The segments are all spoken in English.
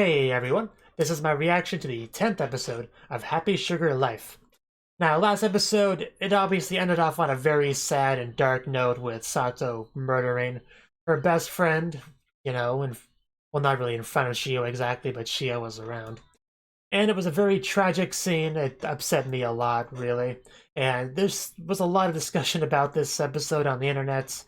Hey everyone, this is my reaction to the 10th episode of Happy Sugar Life. Now, last episode, it obviously ended off on a very sad and dark note with Sato murdering her best friend, well, not really in front of Shio exactly, but Shio was around. And it was a very tragic scene. It upset me a lot, really. And there was a lot of discussion about this episode on the internet,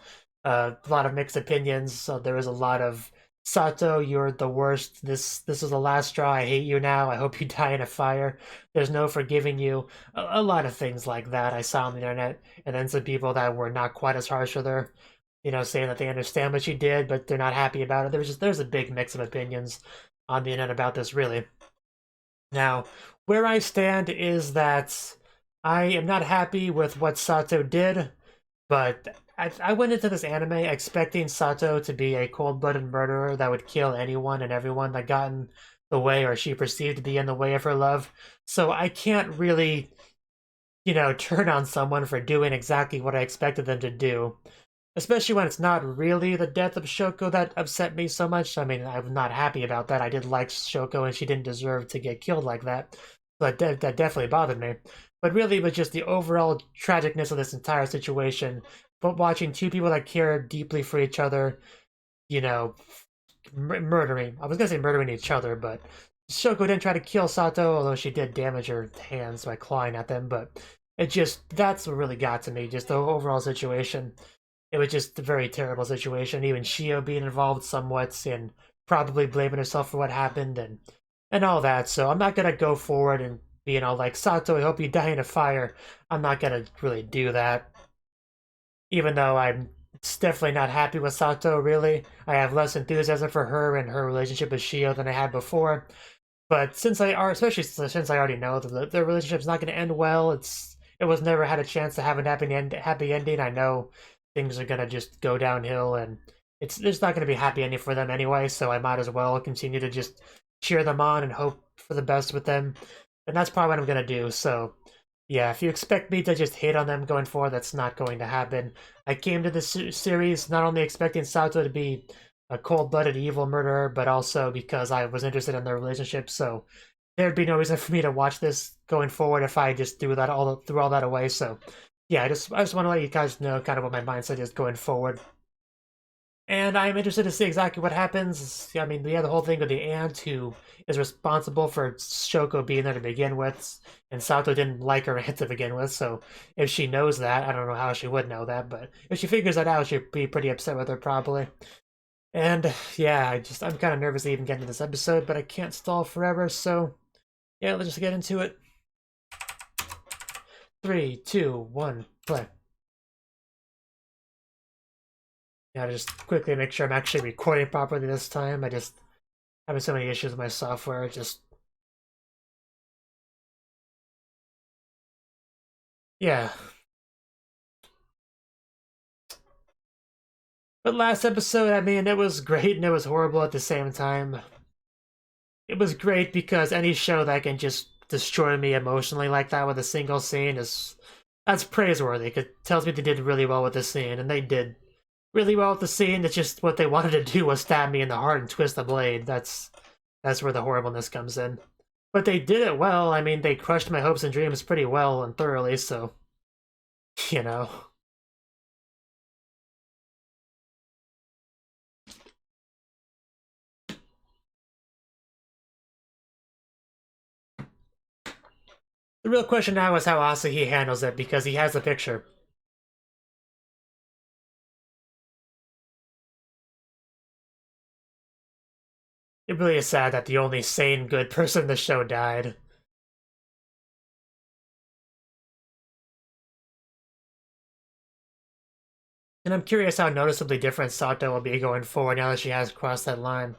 a lot of mixed opinions. So there was a lot of Sato, you're the worst. This is the last straw. I hate you now. I hope you die in a fire. There's no forgiving you. A lot of things like that I saw on the internet, and then some people that were not quite as harsh with her, saying that they understand what she did, but they're not happy about it. There's a big mix of opinions on the internet about this, really. Now, where I stand is that I am not happy with what Sato did, but I went into this anime expecting Sato to be a cold-blooded murderer that would kill anyone and everyone that got in the way or she perceived to be in the way of her love. So I can't really, turn on someone for doing exactly what I expected them to do. Especially when it's not really the death of Shoko that upset me so much. I mean, I'm not happy about that. I did like Shoko and she didn't deserve to get killed like that. But that definitely bothered me. But really, it was just the overall tragicness of this entire situation. But watching two people that care deeply for each other, you know, murdering. I was gonna say murdering each other, but Shoko didn't try to kill Sato, although she did damage her hands by clawing at them. But that's what really got to me, just the overall situation. It was just a very terrible situation. Even Shio being involved somewhat and probably blaming herself for what happened and all that. So I'm not gonna go forward and being all like, Sato, I hope you die in a fire. I'm not gonna really do that. Even though I'm definitely not happy with Sato, really. I have less enthusiasm for her and her relationship with Shio than I had before. But especially since I already know that the relationship's not going to end well, it was never had a chance to have a happy ending. I know things are going to just go downhill, and there's not going to be a happy ending for them anyway. So I might as well continue to just cheer them on and hope for the best with them, and that's probably what I'm going to do. So yeah, if you expect me to just hate on them going forward, that's not going to happen. I came to this series not only expecting Sato to be a cold-blooded evil murderer, but also because I was interested in their relationship. So there'd be no reason for me to watch this going forward if I just threw all that away. So yeah, I just want to let you guys know kind of what my mindset is going forward. And I'm interested to see exactly what happens. I mean, we have the whole thing with the aunt who is responsible for Shoko being there to begin with, and Sato didn't like her aunt to begin with, so if she knows that, I don't know how she would know that, but if she figures that out, she'd be pretty upset with her, probably. And yeah, I'm kind of nervous to even get into this episode, but I can't stall forever, so yeah, let's just get into it. 3, 2, 1, play. Yeah, just quickly make sure I'm actually recording properly this time. I just having so many issues with my software. Yeah. But last episode, I mean, it was great and it was horrible at the same time. It was great because any show that can just destroy me emotionally like that with a single scene that's praiseworthy. It tells me they did really well with the scene, and they did really well with the scene. It's just what they wanted to do was stab me in the heart and twist the blade. That's where the horribleness comes in. But they did it well. I mean, they crushed my hopes and dreams pretty well and thoroughly, so you know. The real question now is how Asahi handles it because he has the picture. It really is sad that the only sane, good person in the show died. And I'm curious how noticeably different Sato will be going forward now that she has crossed that line.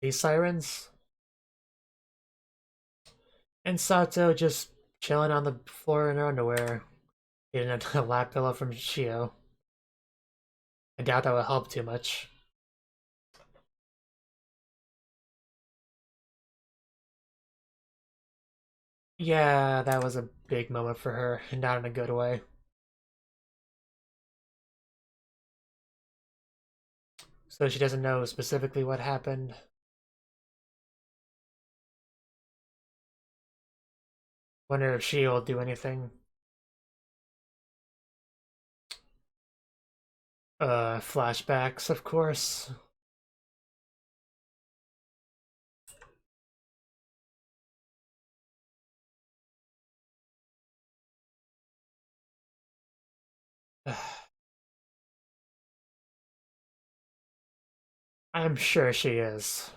These sirens? And Sato just chilling on the floor in her underwear, getting a lap pillow from Shio. I doubt that will help too much. Yeah, that was a big moment for her, not in a good way. So she doesn't know specifically what happened. Wonder if she'll do anything. Flashbacks, of course. I'm sure she is.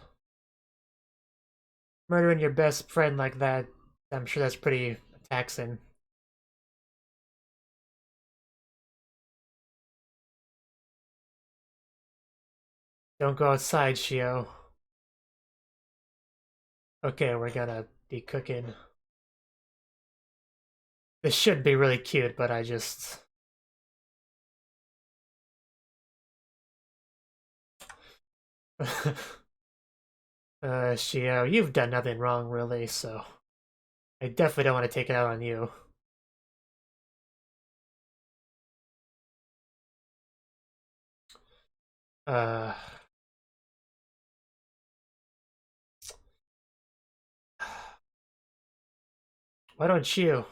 Murdering your best friend like that, I'm sure that's pretty taxing. Don't go outside, Shio. Okay, we're gonna be cooking. This should be really cute, but I just... Shio, you've done nothing wrong, really, so... I definitely don't want to take it out on you. Uh... Why don't you?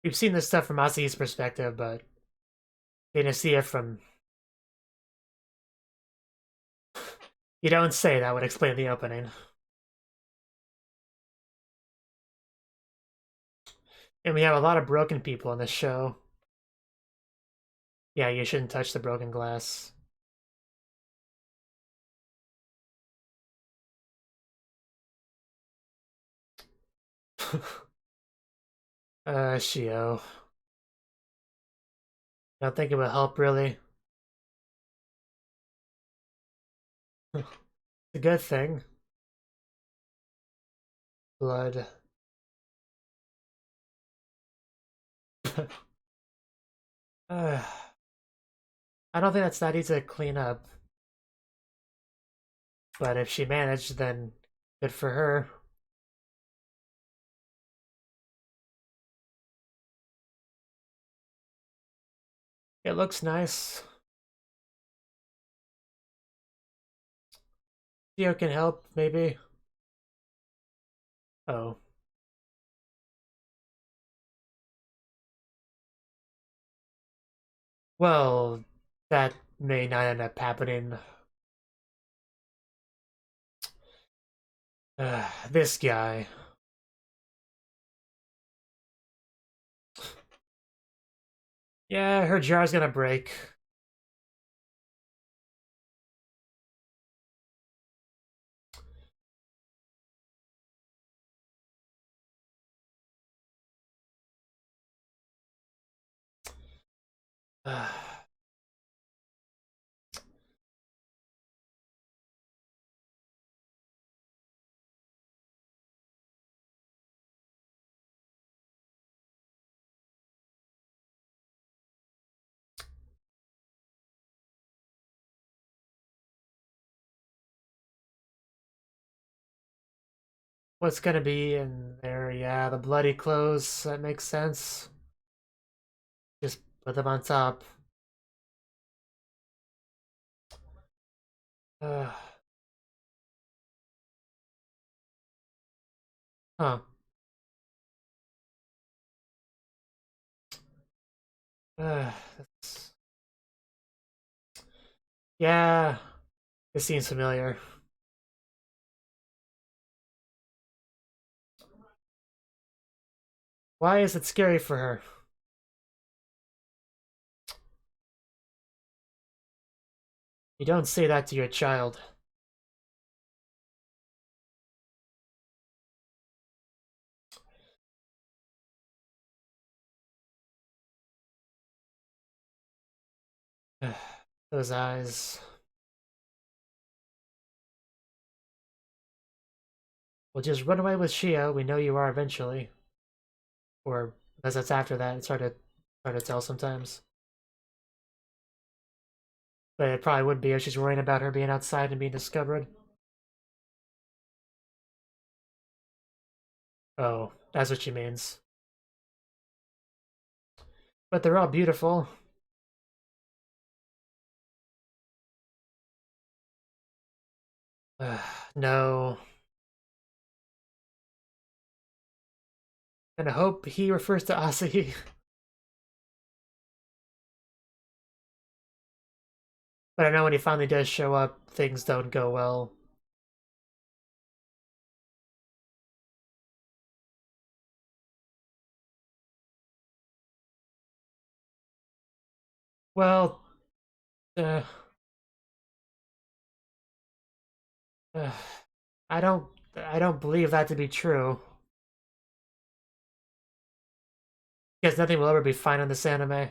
We've seen this stuff from Asi's perspective, but getting to see it from... You don't say, that would explain the opening. And we have a lot of broken people on this show. Yeah, you shouldn't touch the broken glass. Shio. Don't think it would help, really. It's a good thing. Blood. uh, I don't think that's that easy to clean up. But if she managed, then good for her. It looks nice. Theo can help, maybe. Oh. Well, that may not end up happening. This guy. Yeah, her jar's gonna break. What's gonna be in there? Yeah, the bloody clothes. That makes sense. Just put them on top. Uh, huh. That's... Yeah, it seems familiar. Why is it scary for her? You don't say that to your child. Those eyes. Well, just run away with Shia. We know you are eventually. Or, because that's after that. It's hard to tell sometimes. But it probably would be if she's worrying about her being outside and being discovered. Oh, that's what she means. But they're all beautiful. No. And I hope he refers to Asahi. But I know when he finally does show up, things don't go well. Well, uh, uh, I don't I don't believe that to be true. Because nothing will ever be fine in this anime.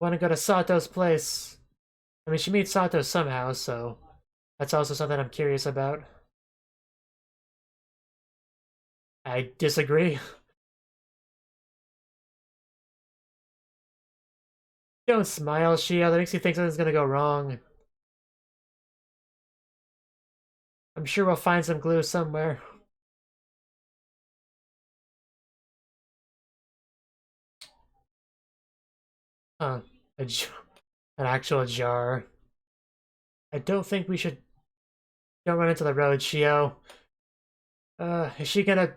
Want to go to Sato's place. I mean, she meets Sato somehow, so that's also something I'm curious about. I disagree. Don't smile, Shio. That makes you think something's gonna go wrong. I'm sure we'll find some glue somewhere. Huh. A an actual jar. I don't think we should don't run into the road, Shio. Is she gonna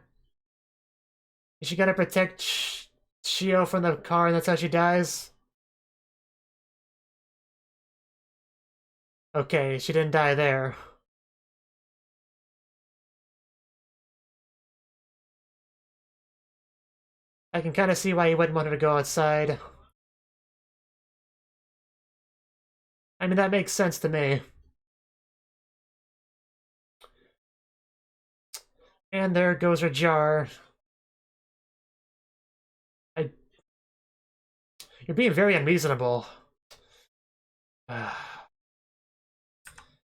protect Shio from the car and that's how she dies? Okay, she didn't die there. I can kind of see why you wouldn't want her to go outside. I mean, that makes sense to me. And there goes her jar. I, you're being very unreasonable.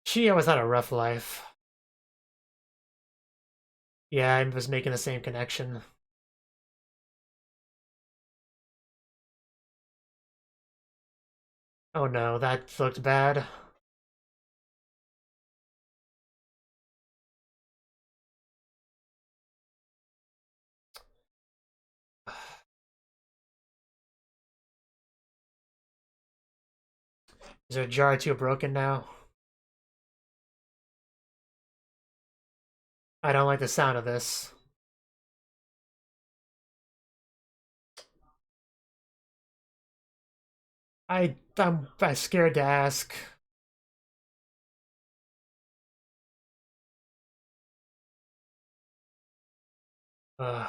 She always had a rough life. Yeah, I was making the same connection. Oh no, that looked bad. Is her jar too broken now? I don't like the sound of this. I'm scared to ask. Ugh.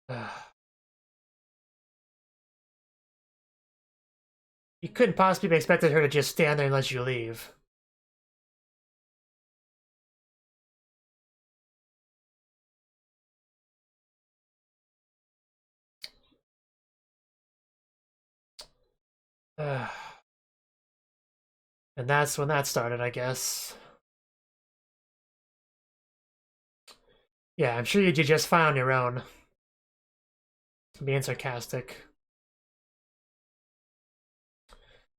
Ugh. You couldn't possibly have expected her to just stand there and let you leave. Ugh. And that's when that started, I guess. Yeah, I'm sure you did just fine on your own. Being sarcastic.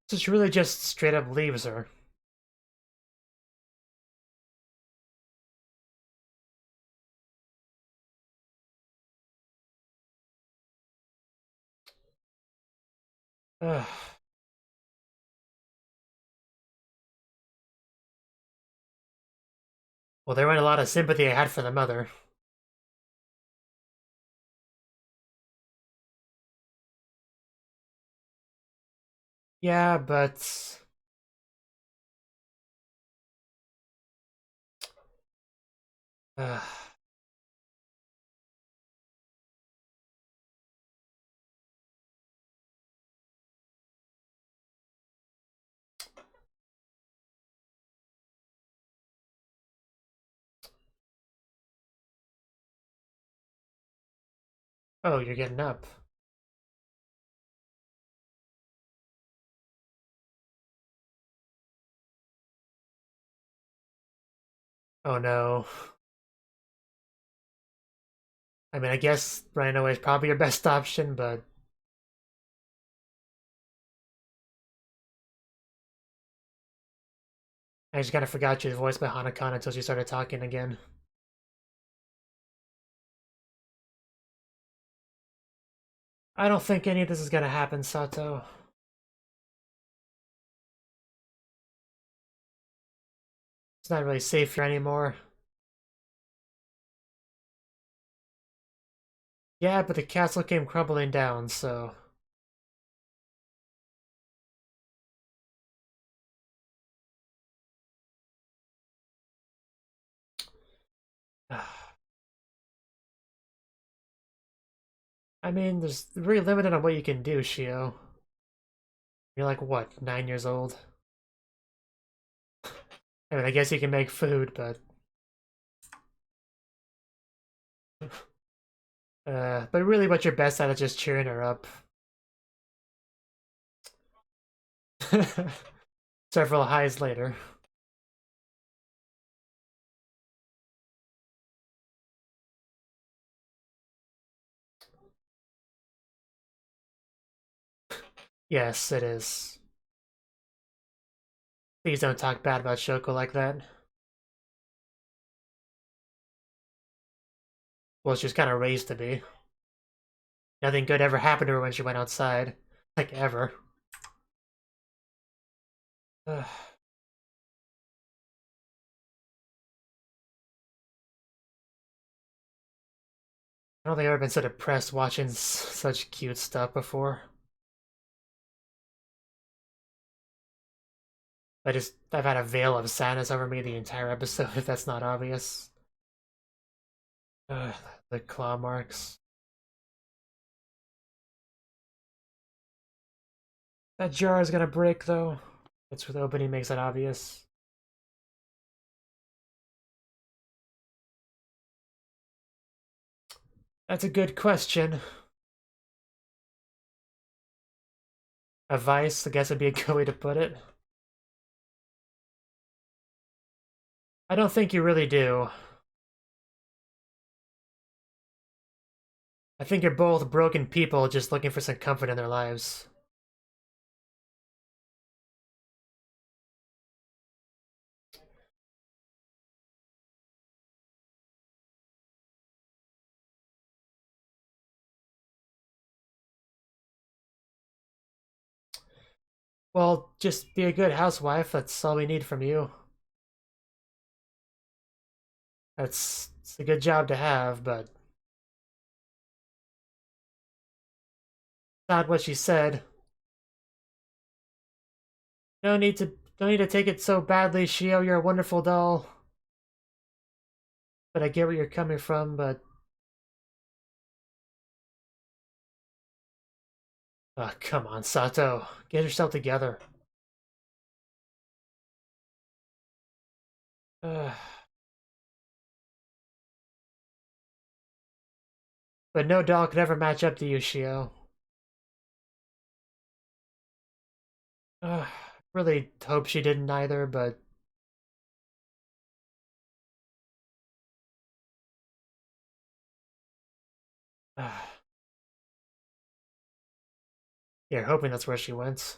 Just really just straight up leaves her. Ugh. Well, there went a lot of sympathy I had for the mother. Yeah, but... Ugh. Oh, you're getting up. Oh no. I mean, I guess running away is probably your best option, but I just kind of forgot you was voiced by Hanakan until she started talking again. I don't think any of this is gonna happen, Sato. It's not really safe here anymore. Yeah, but the castle came crumbling down, so... I mean, there's really limited on what you can do, Shio. You're like, what, 9 years old? I mean, I guess you can make food, but... but really what you're best at is just cheering her up. Several highs later. Yes, it is. Please don't talk bad about Shoko like that. Well, she was kind of raised to be. Nothing good ever happened to her when she went outside. Like, ever. I don't think I've ever been so depressed watching such cute stuff before. I've had a veil of sadness over me the entire episode, if that's not obvious. Ugh, the claw marks. That jar is gonna break, though. It's with opening makes it obvious. That's a good question. A vice, I guess would be a good way to put it. I don't think you really do. I think you're both broken people just looking for some comfort in their lives. Well, just be a good housewife, that's all we need from you. It's a good job to have, but not what she said. No need to take it so badly, Shio, you're a wonderful doll. But I get where you're coming from, but oh, come on, Sato. Get yourself together. Uh, but no doll could ever match up to you, Shio. Really hope she didn't either, but yeah, hoping that's where she went.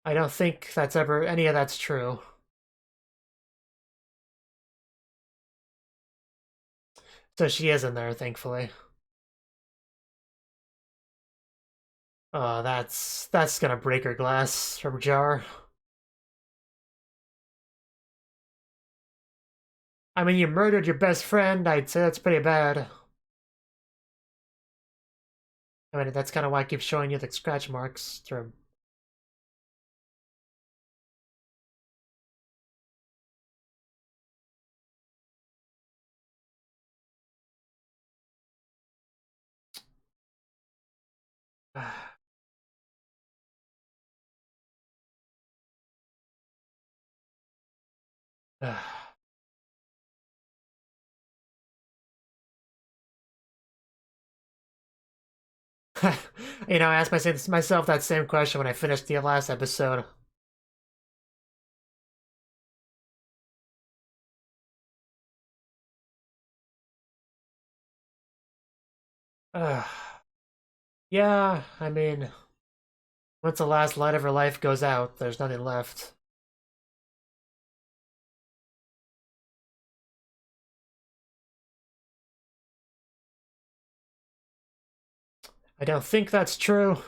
I don't think that's ever any of that's true. So she is in there, thankfully. Oh, that's gonna break her glass, her jar. I mean, you murdered your best friend. I'd say that's pretty bad. I mean, that's kind of why I keep showing you the scratch marks. You know, I asked myself that same question when I finished the last episode. Uh, yeah, I mean, once the last light of her life goes out, there's nothing left. I don't think that's true.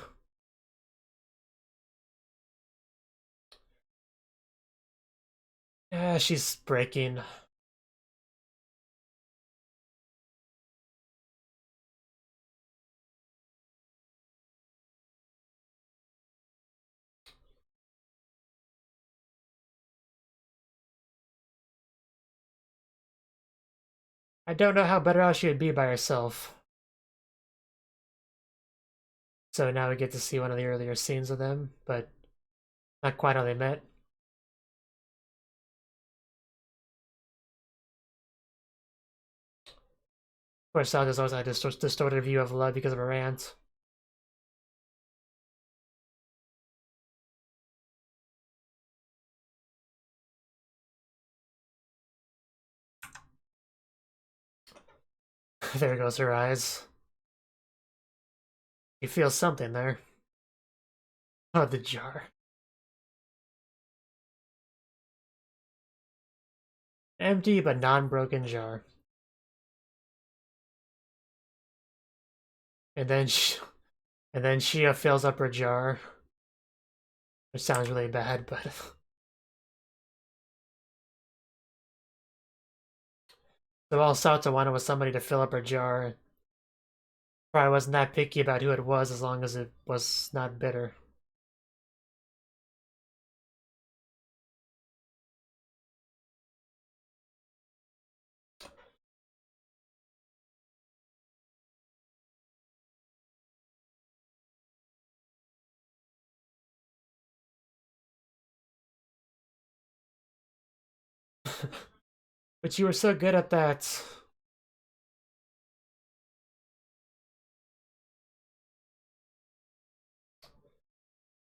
Yeah, she's breaking. I don't know how better off she would be by herself. So now we get to see one of the earlier scenes of them, but not quite how they met. Of course, Saga's always had a distorted view of love because of her aunt. There goes her eyes. You feel something there. Oh, the jar. Empty but non-broken jar. And then Shia fills up her jar. Which sounds really bad, but so all Sato wanted was somebody to fill up her jar. Probably wasn't that picky about who it was as long as it was not bitter. But you were so good at that.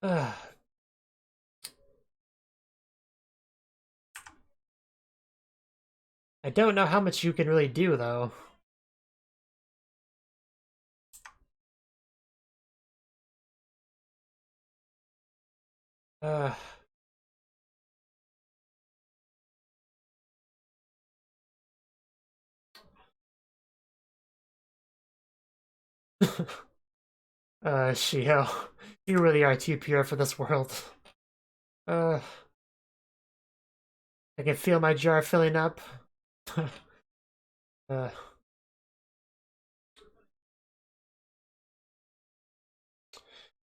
I don't know how much you can really do, though. Uh, Shio, you really are too pure for this world. Uh, I can feel my jar filling up. uh,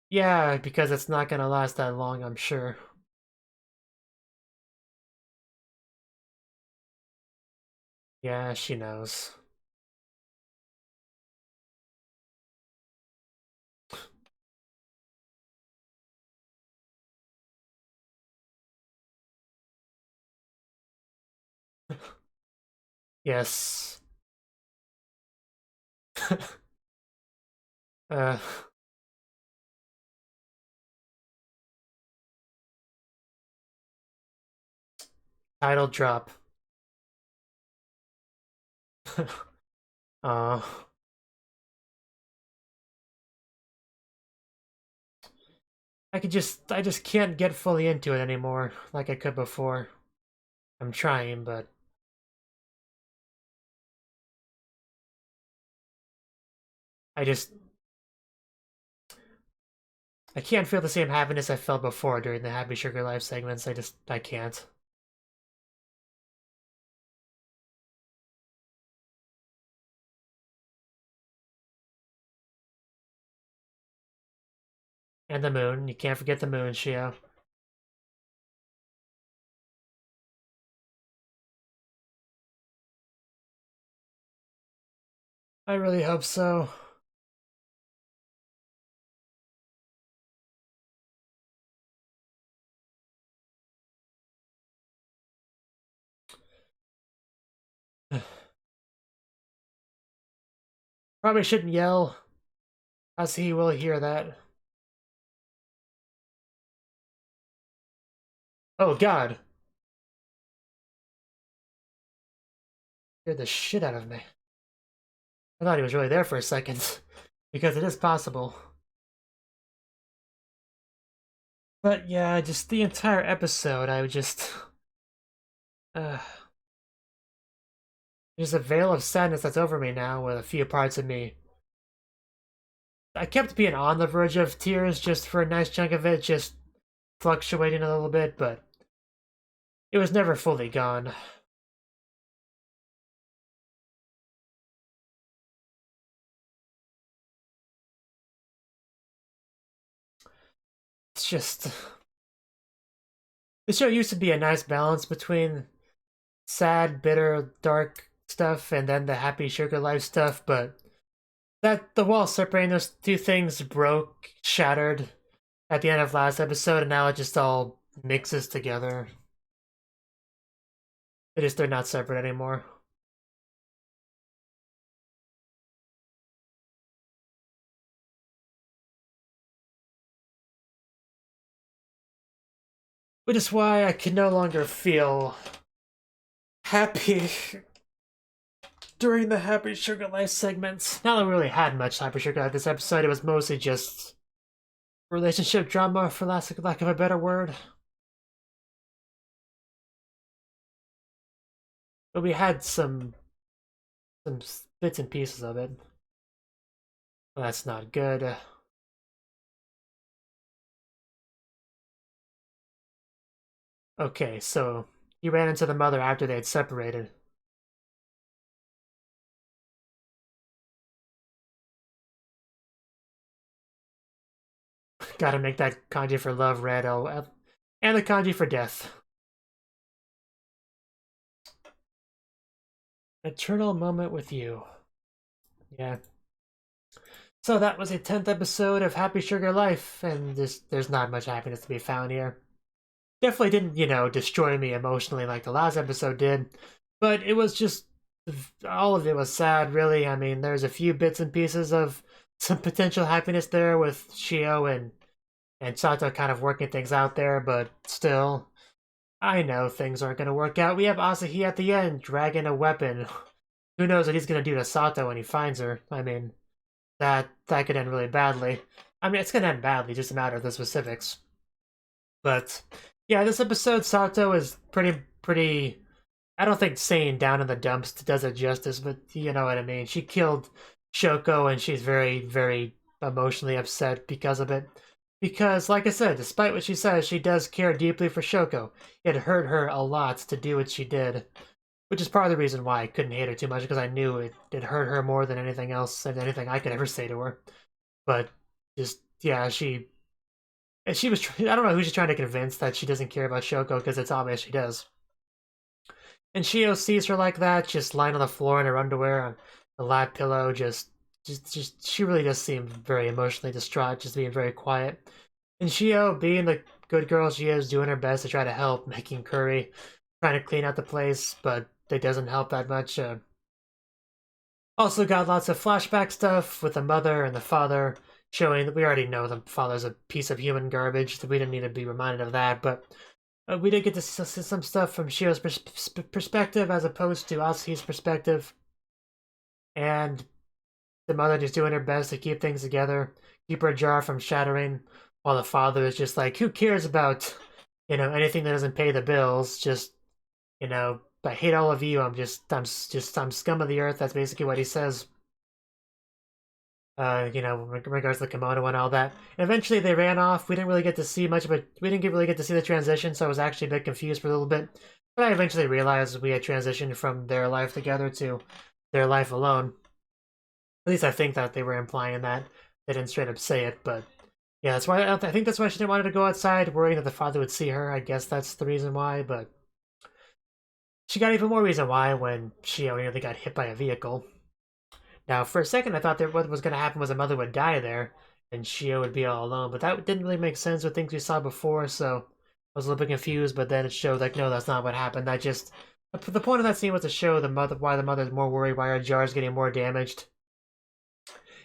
yeah, because it's not gonna last that long, I'm sure. Yeah, she knows. Yes. uh, title drop. uh, I just can't get fully into it anymore like I could before. I'm trying, but I just I can't feel the same happiness I felt before during the Happy Sugar Life segments. I can't. And the moon. You can't forget the moon, Shio. I really hope so. Probably shouldn't yell. as he will hear that. Oh god. Scared the shit out of me. I thought he was really there for a second. Because it is possible. But yeah, just the entire episode, I would just... there's a veil of sadness that's over me now with a few parts of me. I kept being on the verge of tears just for a nice chunk of it, just fluctuating a little bit, but it was never fully gone. It's just... The show used to be a nice balance between sad, bitter, dark stuff and then the happy sugar life stuff, but that the wall separating those two things broke, shattered at the end of last episode, and now it just all mixes together. They're not separate anymore. Which is why I can no longer feel happy during the Happy Sugar Life segments. Not that we really had much Happy Sugar Life this episode, it was mostly just relationship drama, for lack of a better word. But we had some bits and pieces of it. Well, that's not good. Okay, so he ran into the mother after they had separated. Gotta make that kanji for love red, and the kanji for death. Eternal moment with you. Yeah. So that was a 10th episode of Happy Sugar Life, and there's not much happiness to be found here. Definitely didn't, destroy me emotionally like the last episode did, but it was just, all of it was sad, really. I mean, there's a few bits and pieces of some potential happiness there with Shio and Sato kind of working things out there, but still, I know things aren't going to work out. We have Asahi at the end, dragging a weapon. Who knows what he's going to do to Sato when he finds her? I mean, that could end really badly. I mean, it's going to end badly, just a matter of the specifics. But yeah, this episode, Sato is pretty. I don't think saying down in the dumps does it justice, but you know what I mean. She killed Shoko, and she's very, very emotionally upset because of it. Because, like I said, despite what she says, she does care deeply for Shoko. It hurt her a lot to do what she did, which is part of the reason why I couldn't hate her too much, because I knew it hurt her more than anything else and anything I could ever say to her. But just, yeah, she was, I don't know who she's trying to convince that she doesn't care about Shoko, because it's obvious she does. And Shio sees her like that, just lying on the floor in her underwear on the lap pillow, just she really does seem very emotionally distraught, just being very quiet. And Shio, being the good girl she is, doing her best to try to help, making curry, trying to clean out the place, but it doesn't help that much. Also got lots of flashback stuff with the mother and the father, showing that we already know the father's a piece of human garbage, so we didn't need to be reminded of that, but we did get to see some stuff from Shio's perspective as opposed to Asahi's perspective. And the mother just doing her best to keep things together, keep her jar from shattering, while the father is just like, who cares about, anything that doesn't pay the bills? Just, I hate all of you. I'm scum of the earth. That's basically what he says. In regards to the kimono and all that. And eventually they ran off. We didn't really get to see much of it. We didn't really get to see the transition, so I was actually a bit confused for a little bit. But I eventually realized we had transitioned from their life together to their life alone. At least I think that they were implying that. They didn't straight up say it, but yeah, that's why I think that's why she didn't want to go outside, worrying that the father would see her. I guess that's the reason why, but she got even more reason why when she nearly got hit by a vehicle. Now, for a second, I thought that what was going to happen was a mother would die there, and Shio would be all alone, but that didn't really make sense with things we saw before, so I was a little bit confused, but then it showed, like, no, that's not what happened. The point of that scene was to show why the mother's more worried, why her jar is getting more damaged.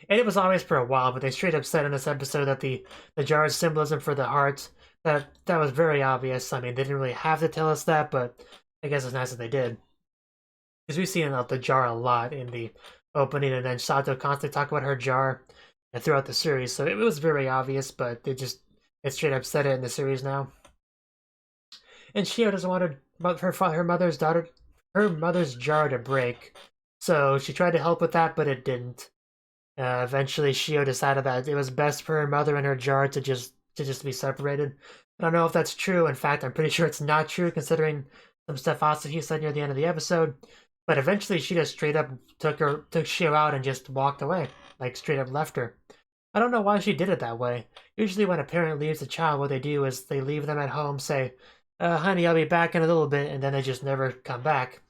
And it was always for a while, but they straight up said in this episode that the jar's symbolism for the heart, that was very obvious. I mean, they didn't really have to tell us that, but I guess it's nice that they did. Because we've seen the jar a lot in the opening, and then Sato constantly talk about her jar throughout the series, so it was very obvious, but it straight up said it in the series now. And Shio doesn't want her mother's jar to break, so she tried to help with that, but it didn't. Eventually, Shio decided that it was best for her mother and her jar to just be separated. I don't know if that's true. In fact, I'm pretty sure it's not true, considering some stuff Asahi said near the end of the episode. But eventually, she just straight up took Shio out and just walked away, like straight up left her. I don't know why she did it that way. Usually, when a parent leaves a child, what they do is they leave them at home, say, "Honey, I'll be back in a little bit," and then they just never come back.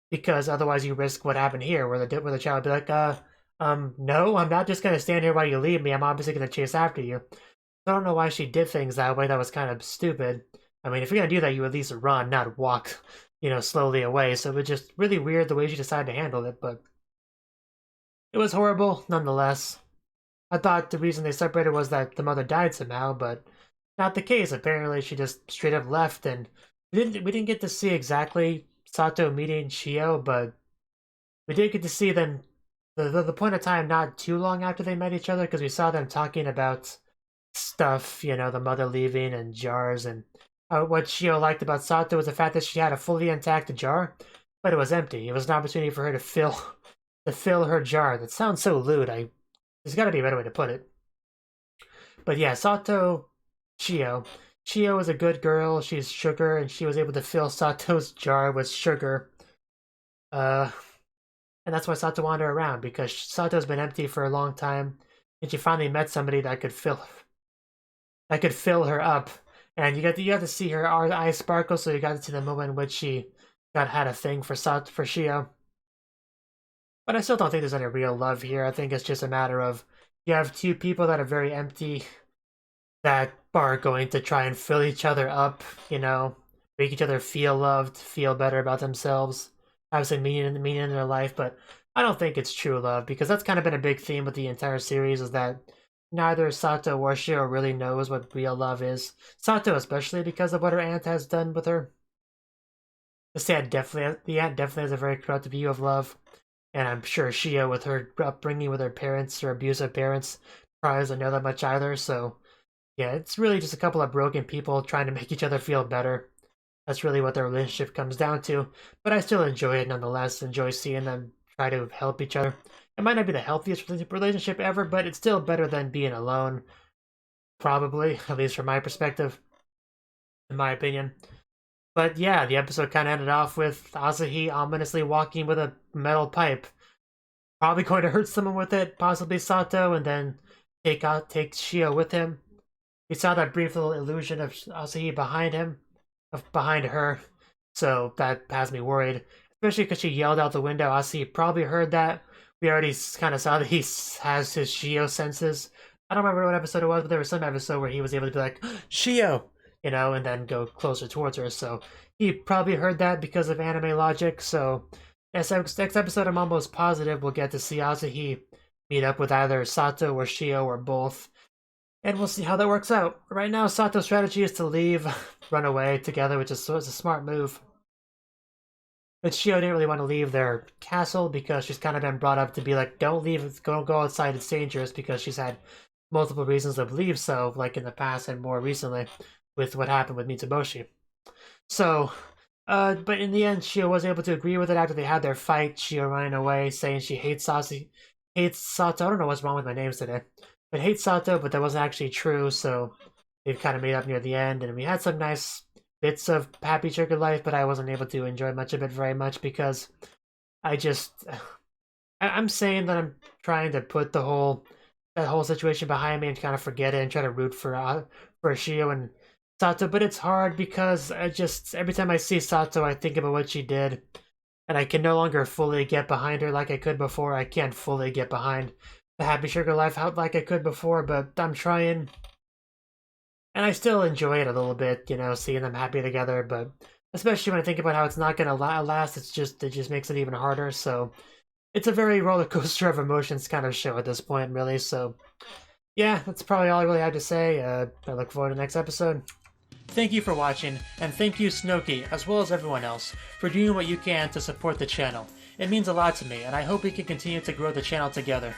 Because otherwise, you risk what happened here, where the child would be like, no, I'm not just gonna stand here while you leave me. I'm obviously gonna chase after you." I don't know why she did things that way. That was kind of stupid. I mean, if you're gonna do that, you at least run, not walk, slowly away. So it was just really weird the way she decided to handle it, but it was horrible nonetheless. I thought the reason they separated was that the mother died somehow, but not the case. Apparently, she just straight up left, and we didn't get to see exactly Sato meeting Shio, but we did get to see them the point of time not too long after they met each other, because we saw them talking about stuff, the mother leaving and jars, and what Shio liked about Sato was the fact that she had a fully intact jar, but it was empty. It was an opportunity for her to fill her jar. That sounds so lewd. There's got to be a better way to put it. But yeah, Shio. Shio is a good girl. She's sugar, and she was able to fill Sato's jar with sugar. And that's why Sato wandered around, because Sato's been empty for a long time, and she finally met somebody that could fill her up. And you got to see her eyes sparkle, so you got to see the moment in which she had a thing for Shio. But I still don't think there's any real love here. I think it's just a matter of you have two people that are very empty that are going to try and fill each other up, make each other feel loved, feel better about themselves, have some meaning in their life. But I don't think it's true love, because that's kind of been a big theme with the entire series, is that neither Sato or Shio really knows what real love is. Sato especially, because of what her aunt has done with her. The aunt definitely has a very corrupt view of love. And I'm sure Shio, with her upbringing with her parents, her abusive parents, probably doesn't know that much either. So, yeah, it's really just a couple of broken people trying to make each other feel better. That's really what their relationship comes down to. But I still enjoy it nonetheless. Enjoy seeing them try to help each other. It might not be the healthiest relationship ever, but it's still better than being alone. Probably, at least from my perspective, in my opinion. But yeah, the episode kind of ended off with Asahi ominously walking with a metal pipe. Probably going to hurt someone with it, possibly Sato, and then take Shio with him. We saw that brief little illusion of Asahi behind her, so that has me worried. Especially because she yelled out the window. Asahi probably heard that. We already kind of saw that he has his Shio senses. I don't remember what episode it was, but there was some episode where he was able to be like, Shio! And then go closer towards her. So he probably heard that because of anime logic. So next episode, I'm almost positive we'll get to see Asahi meet up with either Sato or Shio or both. And we'll see how that works out. Right now, Sato's strategy is to leave, run away together, which is a smart move. But Shio didn't really want to leave their castle, because she's kind of been brought up to be like, don't leave, don't go outside, it's dangerous, because she's had multiple reasons to believe so, like in the past and more recently with what happened with Mitsuboshi. So, but in the end, Shio was able to agree with it after they had their fight. Shio running away, saying she hates Sato. I don't know what's wrong with my names today, but hates Sato, but that wasn't actually true. So they've kind of made up near the end, and we had some nice bits of happy sugar life, but I wasn't able to enjoy much of it very much, because I'm saying that I'm trying to put that whole situation behind me and kind of forget it and try to root for Shio and Sato, but it's hard because every time I see Sato, I think about what she did, and I can no longer fully get behind her like I could before. I can't fully get behind the happy sugar life out like I could before, but I'm trying, and I still enjoy it a little bit, seeing them happy together. But especially when I think about how it's not gonna last, it just makes it even harder. So it's a very roller coaster of emotions kind of show at this point, really. So, yeah, that's probably all I really have to say. I look forward to the next episode. Thank you for watching, and thank you Cnouki, as well as everyone else, for doing what you can to support the channel. It means a lot to me, and I hope we can continue to grow the channel together.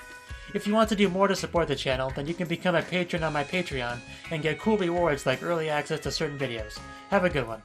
If you want to do more to support the channel, then you can become a patron on my Patreon and get cool rewards like early access to certain videos. Have a good one.